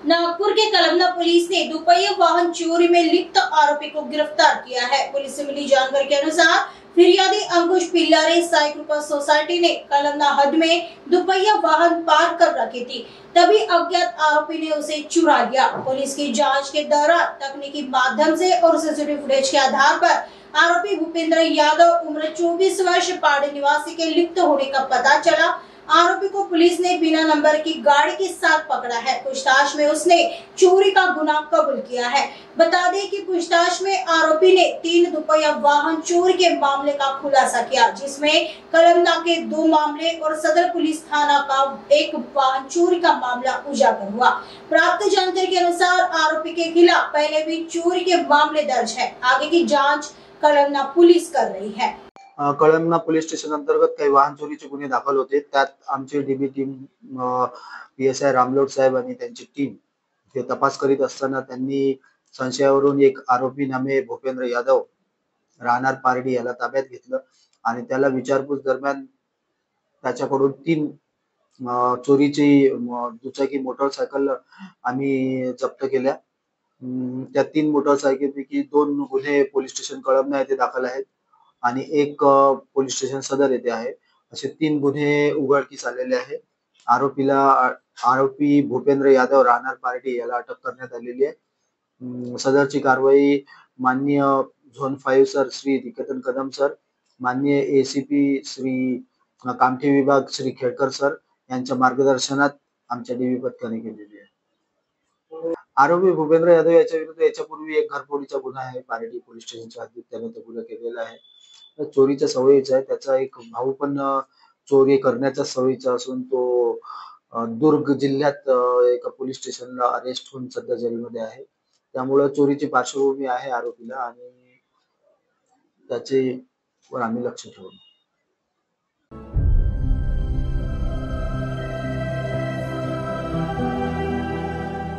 नागपुर के Kalamna police ने दोपहिया वाहन चोरी में लिप्त आरोपी को गिरफ्तार किया है। पुलिस से मिली जानकारी के अनुसार फिरियादी अंकुश पिल्लारे साई कृपा सोसाइटी ने कलमना हद में दोपहिया वाहन पार्क कर रखी थी, तभी अज्ञात आरोपी ने उसे चुरा लिया। पुलिस की जांच के दौरान तकनीकी माध्यम से और सीसीटीवी फुटेज के आधार पर आरोपी भूपेंद्र यादव उम्र 24 वर्ष पहाड़ी निवासी के लिप्त होने का पता चला। आरोपी को पुलिस ने बिना नंबर की गाड़ी के साथ पकड़ा है। पूछताछ में उसने चोरी का गुनाह कबूल किया है। बता दें कि पूछताछ में आरोपी ने 3 दोपहिया वाहन चोरी के मामले का खुलासा किया, जिसमें कलमना के 2 मामले और सदर पुलिस थाना का 1 वाहन चोरी का मामला उजागर हुआ। प्राप्त जानकारी के अनुसार आरोपी के खिलाफ पहले भी चोरी के मामले दर्ज है। आगे की जाँच कलमना पुलिस कर रही है। कळमना पोलीस स्टेशन अंतर्गत काही वाहन चोरीचे गुन्हे दाखल होते। त्यात आमची डीबी टीम पीएसआय रामलोट साहेब आणि त्यांची टीम हे तपास करीत असताना त्यांनी संशयावरून एक आरोपी नामे भूपेंद्र यादव राहणार पारडी याला ताब्यात घेतलं आणि त्याला विचारपूस दरम्यान त्याच्याकडून 3 चोरीची दुचाकी मोटरसायकल आम्ही जप्त केल्या। त्या 3 मोटरसायकलपैकी 2 गुन्हे पोलीस स्टेशन कळमना येथे दाखल आहेत आणि एक पोलीस स्टेशन सदर येथे आहे। असे 3 गुन्हे उघडकीस आलेले आहे। आरोपी भूपेंद्र यादव राहणार पार्टी याला अटक करण्यात आलेली आहे। सदरची कारवाई माननीय zone 5 sir Shri Niketan Kadam sir, माननीय एसीपी श्री कामठी विभाग श्री खेडकर सर यांच्या मार्गदर्शनात आमच्या डीबी पथकाने केलेली आहे। आरोपी भूपेंद्र यादव याच्या विरुद्ध याच्यापूर्वी एक घरफोडीचा गुन्हा आहे। पारडी पोलीस स्टेशनच्या हद्दीत त्याने तो गुन्हा केलेला आहे। चोरीच्या सवयीचा आहे। त्याचा एक भाऊ पण चोरी करण्याच्या सवयीचा असून तो दुर्ग जिल्ह्यात एका पोलीस स्टेशनला अरेस्ट होऊन सध्या जेलमध्ये आहे। त्यामुळे चोरीची पार्श्वभूमी आहे आरोपीला आणि त्याचे वर आम्ही लक्ष ठेवू।